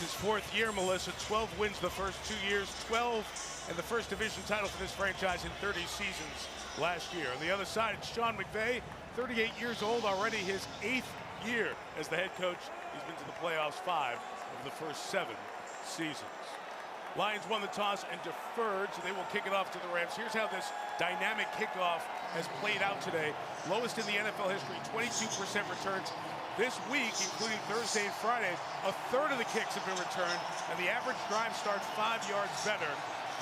his fourth year, Melissa. 12 wins the first 2 years, 12 and the first division title for this franchise in 30 seasons last year. On the other side, it's Sean McVay, 38 years old, already his 8th year as the head coach. He's been to the playoffs 5 of the first 7 seasons. Lions won the toss and deferred, so they will kick it off to the Rams. Here's how this dynamic kickoff has played out today. Lowest in the NFL history, 22% returns. This week, including Thursday and Friday, a third of the kicks have been returned, and the average drive starts 5 yards better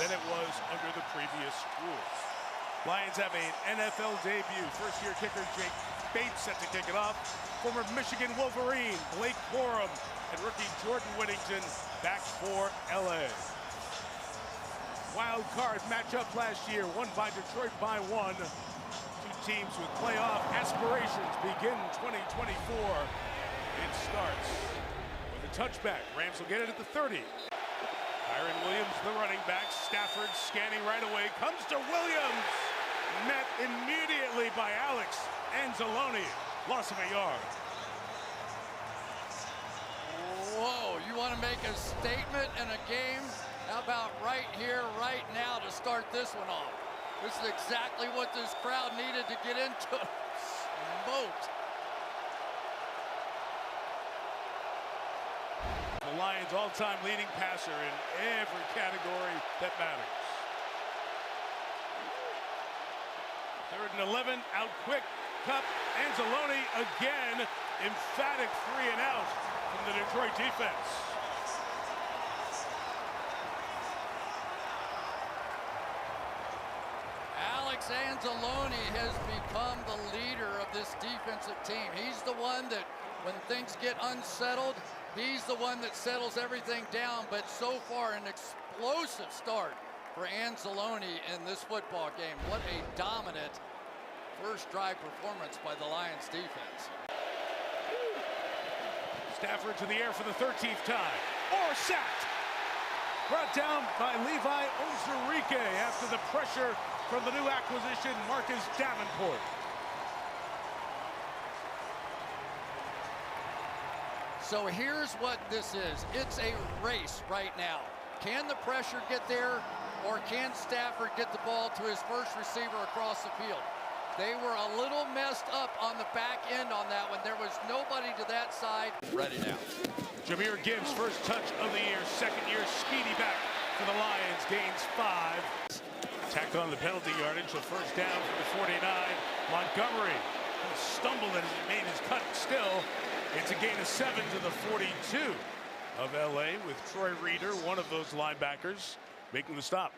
than it was under the previous rules. Lions have an NFL debut. First-year kicker Jake Bates set to kick it off. Former Michigan Wolverine Blake Corum and rookie Jordan Whittington back for LA. Wild card matchup last year, won by Detroit by 1. Two teams with playoff aspirations begin 2024. It starts with a touchback. Rams will get it at the 30. Jameson Williams, the running back. Stafford scanning right away. Comes to Williams. Met immediately by Alex Anzalone. Loss of a yard. Whoa, you want to make a statement in a game? How about right here, right now to start this one off? This is exactly what this crowd needed to get into it. Smoked. The Lions' all-time leading passer in every category that matters. 3rd and 11, out quick. Cup, Anzalone again. Emphatic 3 and out from the Detroit defense. Alex Anzalone has become the leader of this defensive team. He's the one that, when things get unsettled, he's the one that settles everything down. But so far, an explosive start for Anzalone in this football game. What a dominant first drive performance by the Lions defense. Stafford to the air for the 13th time. Or sacked. Brought down by Levi Onwuzurike after the pressure from the new acquisition, Marcus Davenport. So here's what this is. It's a race right now. Can the pressure get there, or can Stafford get the ball to his first receiver across the field? They were a little messed up on the back end on that one. There was nobody to that side. Ready now. Jahmyr Gibbs, first touch of the year, second year speedy back for the Lions, gains 5. Tacked on the penalty yardage, a first down for the 49. Montgomery stumbled and made his cut still. It's a gain of 7 to the 42 of LA with Troy Reeder, one of those linebackers, making the stop.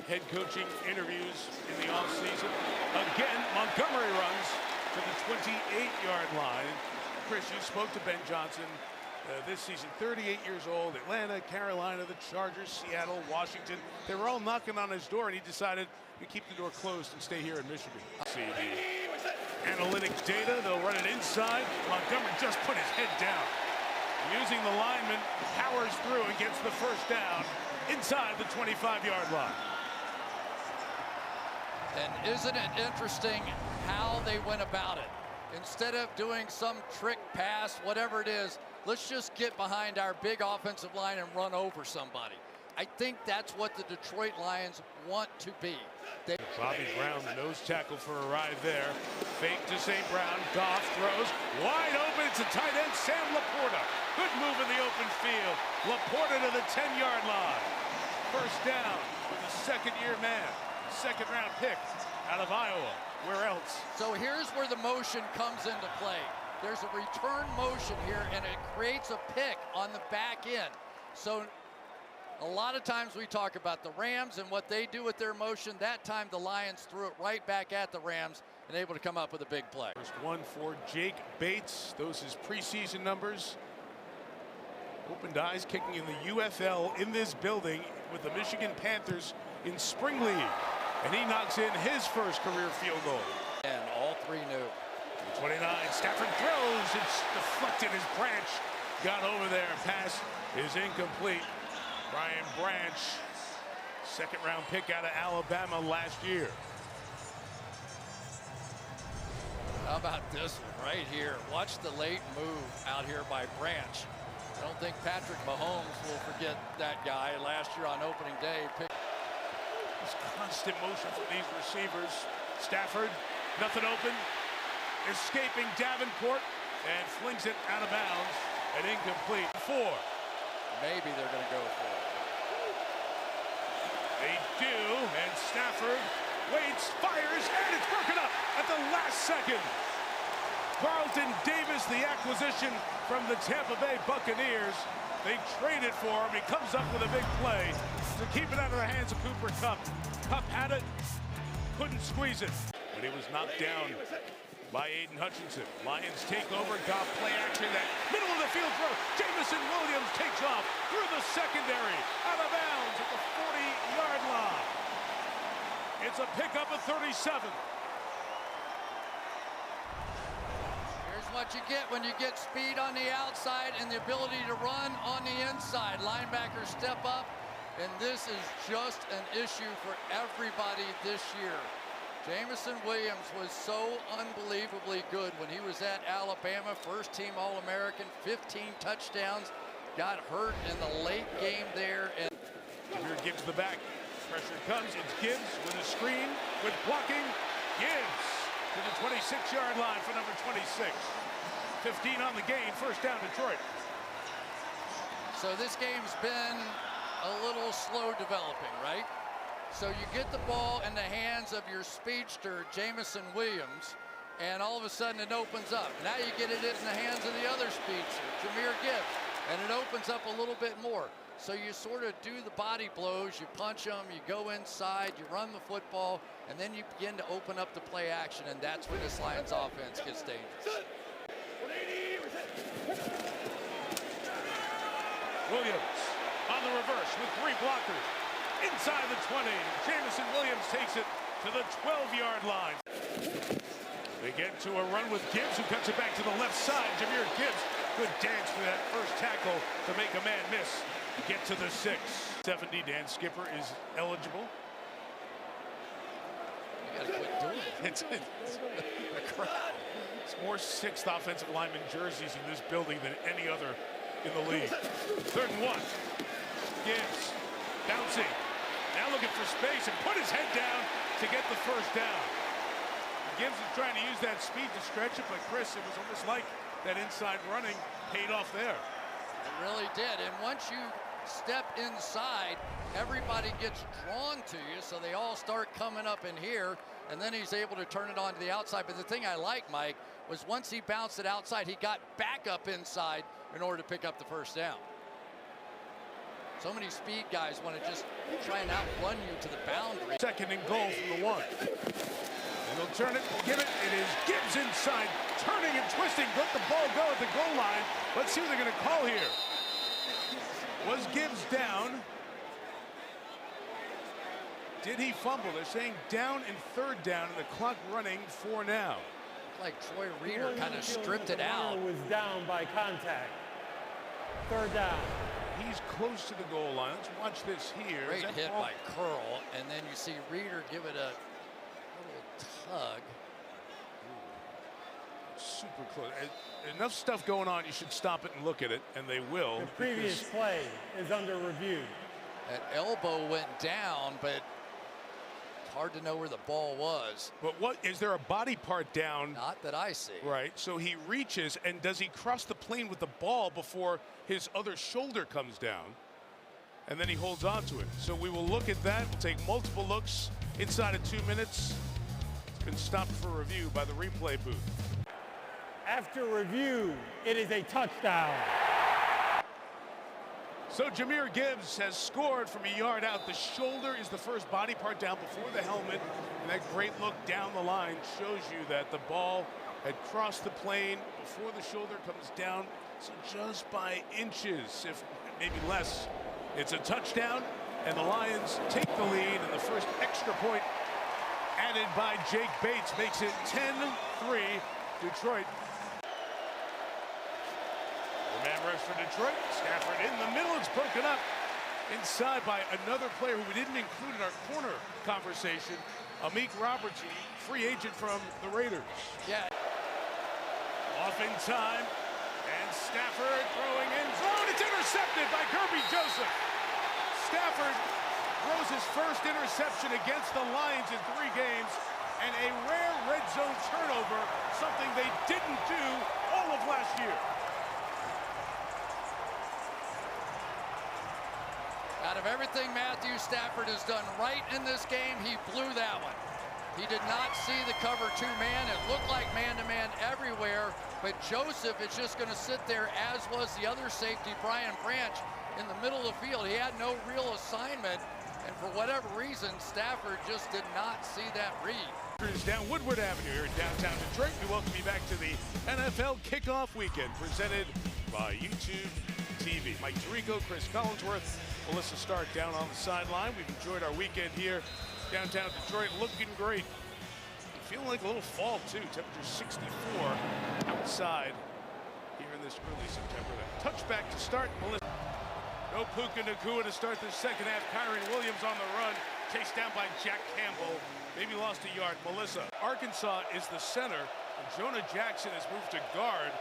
Head coaching interviews in the offseason. Again, Montgomery runs to the 28-yard line. Chris, you spoke to Ben Johnson this season, 38 years old, Atlanta, Carolina, the Chargers, Seattle, Washington. They were all knocking on his door, and he decided to keep the door closed and stay here in Michigan. See the analytic data. They'll run it inside. Montgomery just put his head down. Using the lineman, powers through and gets the first down inside the 25-yard line. And isn't it interesting how they went about it? Instead of doing some trick pass, whatever it is, let's just get behind our big offensive line and run over somebody. I think that's what the Detroit Lions want to be. Bobby Brown, the nose tackle for a ride there. Fake to St. Brown. Goff throws. Wide open. It's a tight end, Sam Laporta. Good move in the open field. Laporta to the 10-yard line. First down for the second-year man. Second-round pick out of Iowa. Where else? So here's where the motion comes into play. There's a return motion here, and it creates a pick on the back end. So a lot of times we talk about the Rams and what they do with their motion. That time the Lions threw it right back at the Rams and able to come up with a big play. First one for Jake Bates. Those his preseason numbers. Opened eyes kicking in the UFL in this building with the Michigan Panthers in Spring League. And he knocks in his first career field goal. And all 3 new. 29, Stafford throws. It's deflected as Branch got over there. Pass is incomplete. Brian Branch, second-round pick out of Alabama last year. How about this one right here? Watch the late move out here by Branch. I don't think Patrick Mahomes will forget that guy last year on opening day. This constant motion from these receivers. Stafford, nothing open. Escaping Davenport and flings it out of bounds and incomplete. 4. Maybe they're going to go for it. They do, and Stafford waits, fires, and it's broken up at the last second. Carlton Davis, the acquisition from the Tampa Bay Buccaneers. They traded for him. He comes up with a big play to keep it out of the hands of Cooper Kupp. Kupp had it, couldn't squeeze it. But he was knocked down by Aiden Hutchinson. Lions take over, Goff play action, that middle of the field throw. Jameson Williams takes off through the secondary, out of bounds at the 40-yard line. It's a pickup of 37. What you get when you get speed on the outside and the ability to run on the inside. Linebackers step up, and this is just an issue for everybody this year. Jameson Williams was so unbelievably good when he was at Alabama, first-team All-American, 15 touchdowns, got hurt in the late game there. And here Gibbs the back. Pressure comes. It's Gibbs with a screen, with blocking. Gibbs to the 26-yard line for number 26. 15 on the gain, first down Detroit. So this game's been a little slow developing, right? So you get the ball in the hands of your speedster, Jameson Williams, and all of a sudden it opens up. Now you get it in the hands of the other speedster, Jahmyr Gibbs, and it opens up a little bit more. So you sort of do the body blows, you punch them, you go inside, you run the football, and then you begin to open up the play action, and that's when this Lions offense gets dangerous. Williams on the reverse with 3 blockers. Inside the 20, Jameson Williams takes it to the 12-yard line. They get to a run with Gibbs, who cuts it back to the left side. Jahmyr Gibbs, good dance for that first tackle to make a man miss. Get to the 6. 70, Dan Skipper is eligible. You gotta quit doing it. It's more 6th offensive lineman jerseys in this building than any other in the league. 3rd and 1. Gibbs bouncing. Now looking for space and put his head down to get the first down. Gibbs is trying to use that speed to stretch it, but Chris, it was almost like that inside running paid off there. It really did. And once you step inside, everybody gets drawn to you, so they all start coming up in here, and then he's able to turn it on to the outside. But the thing I like, Mike, was once he bounced it outside, he got back up inside in order to pick up the first down. So many speed guys want to just try and outrun you to the boundary. 2nd and goal from the 1. And they'll turn it, give it. It is Gibbs inside, turning and twisting. Let the ball go at the goal line. Let's see what they're going to call here. Was Gibbs down? Did he fumble? They're saying down in 3rd down, and the clock running for now. Like Troy Reeder kind of stripped it out. Was down by contact. 3rd down. He's close to the goal line. Let's watch this here. Great hit by Curl, and then you see Reeder give it a little tug. Super close. Enough stuff going on, you should stop it and look at it, and they will. The previous play is under review. That elbow went down, but it's hard to know where the ball was. But what, is there a body part down? Not that I see. Right, so he reaches, and does he cross the plane with the ball before his other shoulder comes down? And then he holds on to it. So we will look at that, take multiple looks inside of 2 minutes. It's been stopped for review by the replay booth. After review, it is a touchdown. So Jahmyr Gibbs has scored from a yard out. The shoulder is the first body part down before the helmet. And that great look down the line shows you that the ball had crossed the plane before the shoulder comes down. So just by inches, if maybe less. It's a touchdown, and the Lions take the lead, and the first extra point added by Jake Bates makes it 10-3 Detroit. The man rush for Detroit. Stafford in the middle. It's broken up inside by another player who we didn't include in our corner conversation, Amik Robertson, free agent from the Raiders. Yeah. Off in time. And Stafford throwing in zone. It's intercepted by Kirby Joseph. Stafford throws his first interception against the Lions in 3 games, and a rare red zone turnover, something they didn't do all of last year. Out of everything Matthew Stafford has done right in this game, he blew that one. He did not see the cover 2-man. It looked like man-to-man everywhere, but Joseph is just going to sit there, as was the other safety, Brian Branch, in the middle of the field. He had no real assignment, and for whatever reason, Stafford just did not see that read. Down Woodward Avenue here in downtown Detroit. We welcome you back to the NFL Kickoff Weekend, presented by YouTube TV. Mike Tirico, Chris Collinsworth, Melissa Stark down on the sideline. We've enjoyed our weekend here downtown Detroit, looking great. Feeling like a little fall too. Temperature 64 outside here in this early September. That touchback to start. Melissa. No Puka Nacua to start the second half. Kyren Williams on the run, chased down by Jack Campbell. Maybe lost a yard. Melissa. Arkansas is the center, and Jonah Jackson has moved to guard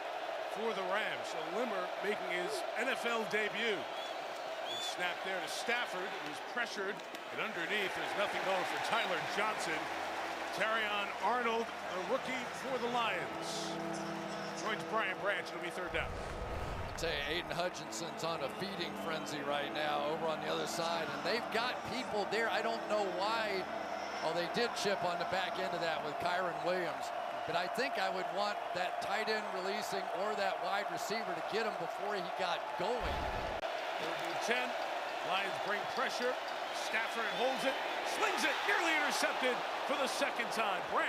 for the Rams. So Limmer making his NFL debut. And snap there to Stafford, who's pressured. And underneath, there's nothing going for Tyler Johnson. Terrion Arnold, a rookie for the Lions. Joins Brian Branch. It'll be third down. I'll tell you, Aiden Hutchinson's on a feeding frenzy right now over on the other side, and they've got people there. I don't know why. Oh, they did chip on the back end of that with Kyren Williams. But I think I would want that tight end releasing or that wide receiver to get him before he got going. Third and 10. Lions bring pressure. Stafford holds it, slings it, nearly intercepted for the second time. Branch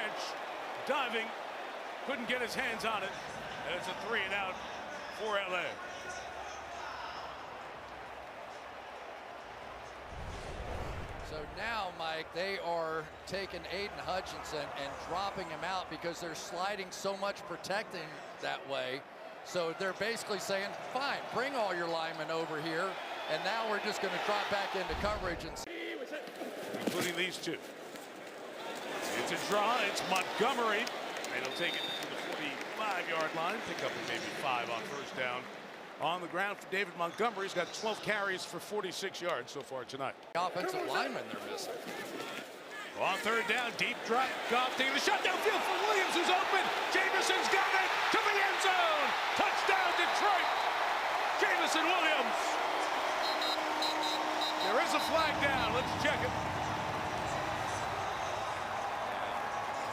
diving, couldn't get his hands on it, and it's a 3-and-out for LA. So now, Mike, they are taking Aiden Hutchinson and dropping him out because they're sliding so much protecting that way. So they're basically saying, fine, bring all your linemen over here, and now we're just going to drop back into coverage. And including these two. It's a draw. It's Montgomery. And he'll take it to the 45-yard line. Pick up maybe 5 on first down. On the ground for David Montgomery. He's got 12 carries for 46 yards so far tonight. Offensive lineman they're missing. On third down, deep drop. Goff taking the shot downfield for Williams, who's open. Jameson's got it to the end zone. Touchdown, Detroit. Jameson Williams. There is a flag down. Let's check it.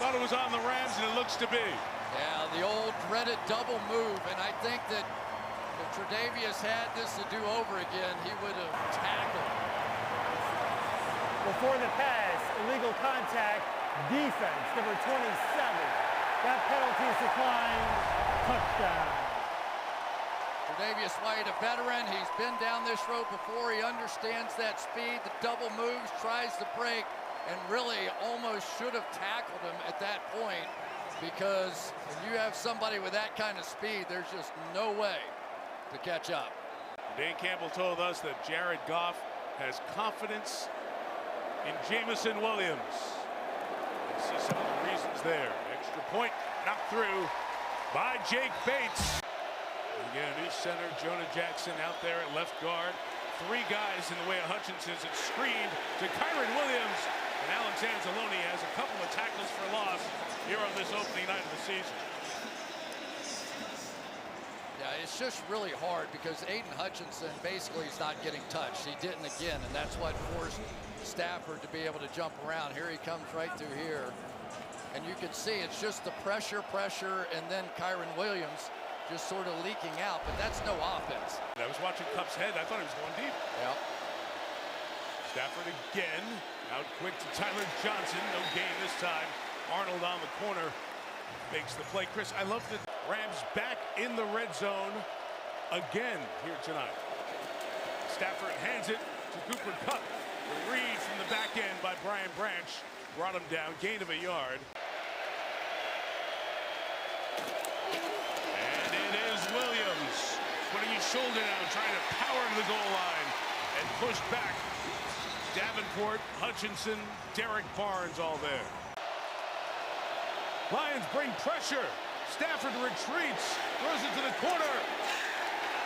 Thought it was on the Rams, and it looks to be. Yeah, the old dreaded double move, and I think that if Tre'Davious had this to do over again, he would have tackled. Before the pass, illegal contact, defense, number 27. That penalty is declined, touchdown. Tre'Davious White, a veteran, he's been down this road before, he understands that speed, the double moves, tries to break, and really almost should have tackled him at that point, because when you have somebody with that kind of speed, there's just no way to catch up. Dan Campbell told us that Jared Goff has confidence in Jameson Williams. You see some of the reasons there. Extra point knocked through by Jake Bates. Again, new center Jonah Jackson out there at left guard. 3 guys in the way of Hutchinson. It's screened to Kyren Williams. And Alex Anzalone has a couple of tackles for loss here on this opening night of the season. Yeah, it's just really hard because Aiden Hutchinson basically is not getting touched. He didn't again, and that's what forced Stafford to be able to jump around. Here he comes right through here. And you can see it's just the pressure, and then Kyren Williams just sort of leaking out, but that's no offense. I was watching Cup's head. I thought he was going deep. Yep. Stafford again. Out quick to Tyler Johnson. No gain this time. Arnold on the corner makes the play. Chris, I love the Rams back in the red zone again here tonight. Stafford hands it to Cooper Kupp. The read from the back end by Brian Branch brought him down. Gain of a yard. And it is Williams putting his shoulder down, trying to power to the goal line and push back. Davenport, Hutchinson, Derek Barnes all there. Lions bring pressure. Stafford retreats, throws it to the corner.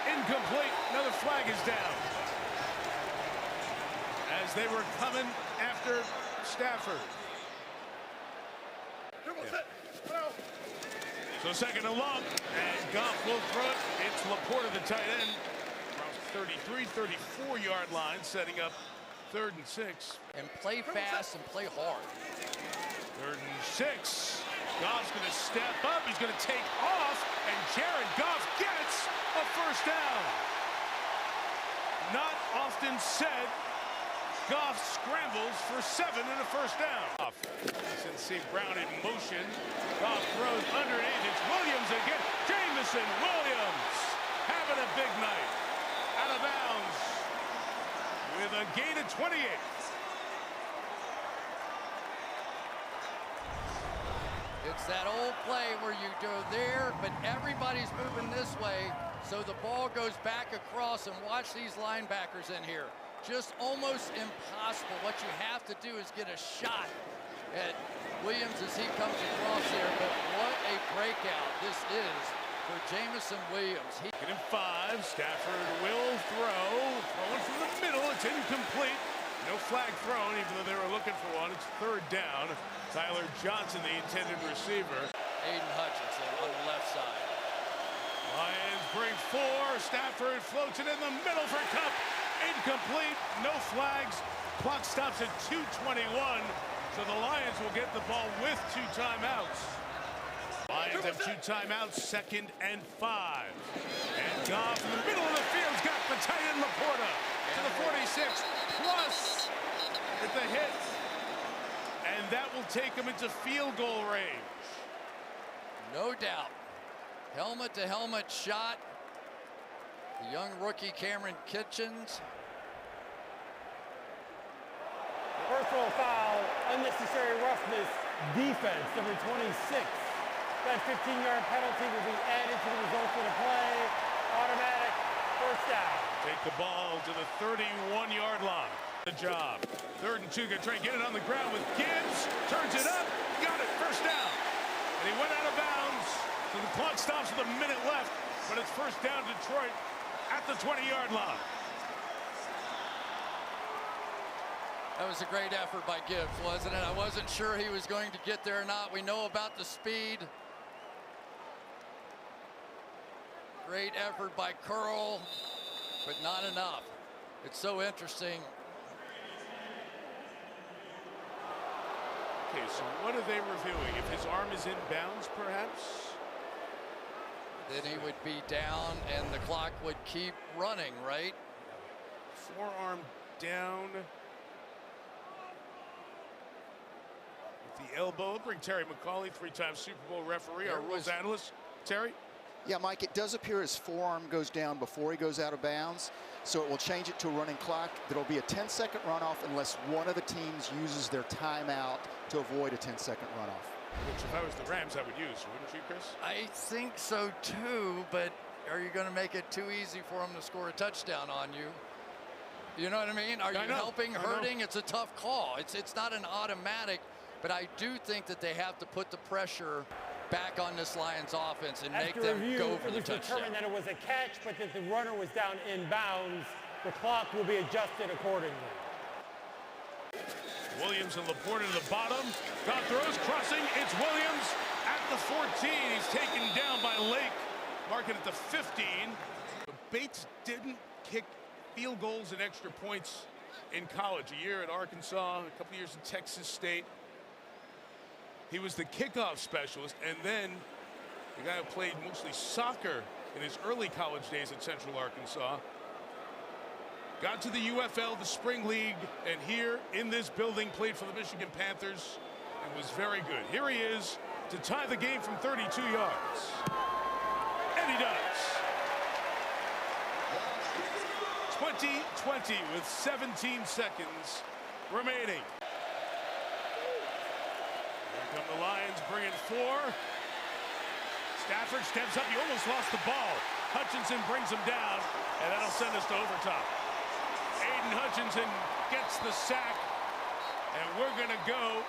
Incomplete. Another flag is down. As they were coming after Stafford. So second and long, and Goff will throw it. It's Laporta, the tight end. Around 33, 34-yard line, setting up 3rd and 6. And play fast and play hard. 3rd and 6. Goff's going to step up. He's going to take off, and Jared Goff gets a first down. Not often said. Goff scrambles for 7 and a first down. Since St. Brown in motion. Goff throws underneath. It's Williams again. Jameson Williams having a big night. Out of bounds with a gain of 28. It's that old play where you go there, but everybody's moving this way, so the ball goes back across, and watch these linebackers in here. Just almost impossible. What you have to do is get a shot at Williams as he comes across there, but what a breakout this is for Jameson Williams. Get him 5. Stafford will throw. Throwing from the middle. It's incomplete. No flag thrown, even though they were looking for one. It's 3rd down. Tyler Johnson, the intended receiver. Aiden Hutchinson on the left side. Lions bring 4. Stafford floats it in the middle for Kupp. Incomplete. No flags. Clock stops at 2:21. So the Lions will get the ball with 2 timeouts. Lions have 2 timeouts. 2nd and 5. And Goff in the middle of the field's got the tight end Laporta to the 46. Plus with the hit. And that will take him into field goal range. No doubt. Helmet-to-helmet shot. The young rookie Cameron Kitchens. Personal foul, unnecessary roughness, defense, number 26. That 15-yard penalty will be added to the result of the play. Automatic first down. Take the ball to the 31-yard line. The job. 3rd and 2. Gonna try and get it on the ground with Gibbs. Turns it up. Got it. First down. And he went out of bounds. So the clock stops with a minute left. But it's first down Detroit at the 20-yard line. That was a great effort by Gibbs, wasn't it? I wasn't sure he was going to get there or not. We know about the speed. Great effort by Curl, but not enough. It's so interesting. Okay, so what are they reviewing? If his arm is in bounds, perhaps? Then he would be down and the clock would keep running, right? Forearm down. With the elbow. Bring Terry McCauley, 3-time Super Bowl referee, our rules analyst. Terry? Yeah, Mike, it does appear his forearm goes down before he goes out of bounds, so it will change it to a running clock. There'll be a 10-second runoff unless one of the teams uses their timeout to avoid a 10-second runoff. Which, if I was the Rams, I would use, wouldn't you, Chris? I think so too, but are you going to make it too easy for him to score a touchdown on you? You know what I mean? Are you helping, hurting? It's a tough call. It's not an automatic, but I do think that they have to put the pressure back on this Lions offense and make them go for the touchdown. It was determined that it was a catch, but that the runner was down in bounds. The clock will be adjusted accordingly. Williams and Laporta to the bottom. God throws, crossing. It's Williams at the 14. He's taken down by Lake. Marking at the 15. But Bates didn't kick field goals and extra points in college. A year at Arkansas, a couple years in Texas State. He was the kickoff specialist, and then the guy who played mostly soccer in his early college days at Central Arkansas. Got to the UFL, the Spring League, and here in this building played for the Michigan Panthers and was very good. Here he is to tie the game from 32 yards. And he does. 20-20 with 17 seconds remaining. Here come the Lions, bringing 4. Stafford steps up. He almost lost the ball. Hutchinson brings him down, and that'll send us to overtime. Aiden Hutchinson gets the sack, and we're going to go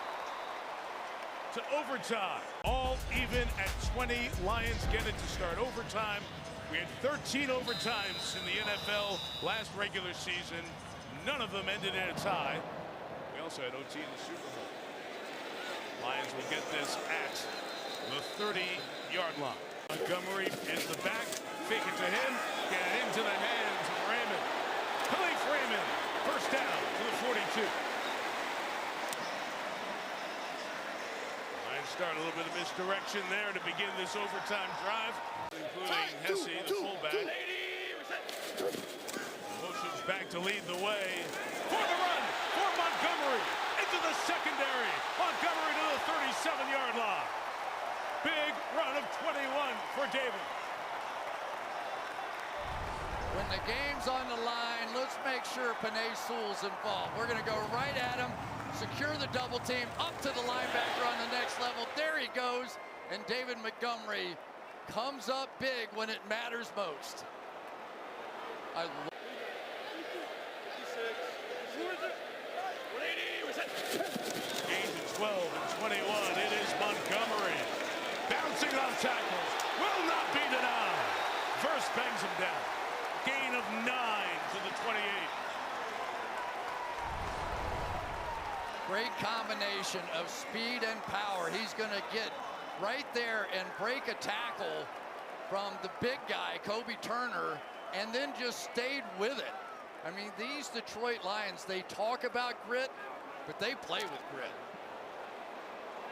to overtime. All even at 20. Lions get it to start overtime. We had 13 overtimes in the NFL last regular season. None of them ended in a tie. We also had OT in the Super Bowl. Lions will get this at the 30-yard line. Montgomery is the back. Fake it to him. Get it into the hands of Raymond. Khalif Raymond. First down to the 42. Lions start a little bit of misdirection there to begin this overtime drive, including Hesse, the fullback. Motions back to lead the way. For the run for Montgomery. Into the secondary. Montgomery to the 37-yard line. Big run of 21 for David. When the game's on the line, let's make sure Penei Sewell's involved. We're going to go right at him, secure the double team, up to the linebacker on the next level. There he goes, and David Montgomery comes up big when it matters most. Gains of 12 and 21. It is Montgomery. Bouncing off tackles. Will not be denied. First bangs him down. Gain of 9 to the 28. Great combination of speed and power. He's going to get right there and break a tackle from the big guy, Kobe Turner, and then just stayed with it. I mean, these Detroit Lions, they talk about grit, but they play with grit.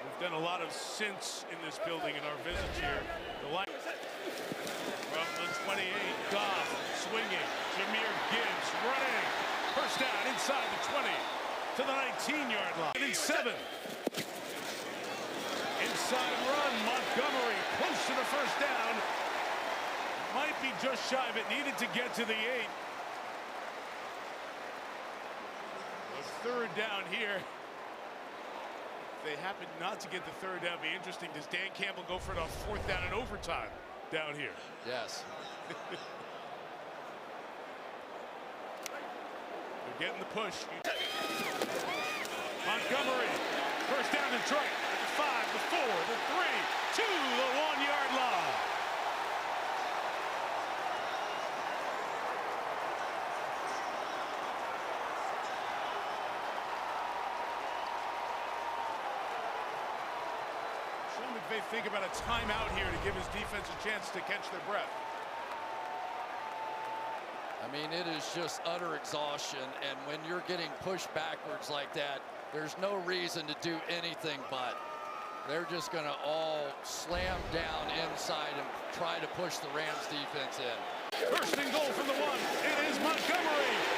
We've done a lot of since in this building in our visits here. The Lions from the 28, Goff swinging. Jahmyr Gibbs running. First down inside the 20 to the 19-yard line. And 7. Inside run, Montgomery close to the first down. Might be just shy of it. Needed to get to the 8. A third down here. If they happen not to get the third down, it'd be interesting. Does Dan Campbell go for it on 4th down and overtime down here? Yes. They're getting the push. Montgomery, first down Detroit at the 5, the 4, the 3, to the 1-yard line. Sean McVay think about a timeout here to give his defense a chance to catch their breath. I mean, it is just utter exhaustion, and when you're getting pushed backwards like that, there's no reason to do anything but. They're just going to all slam down inside and try to push the Rams defense in. First and goal from the 1. It is Montgomery.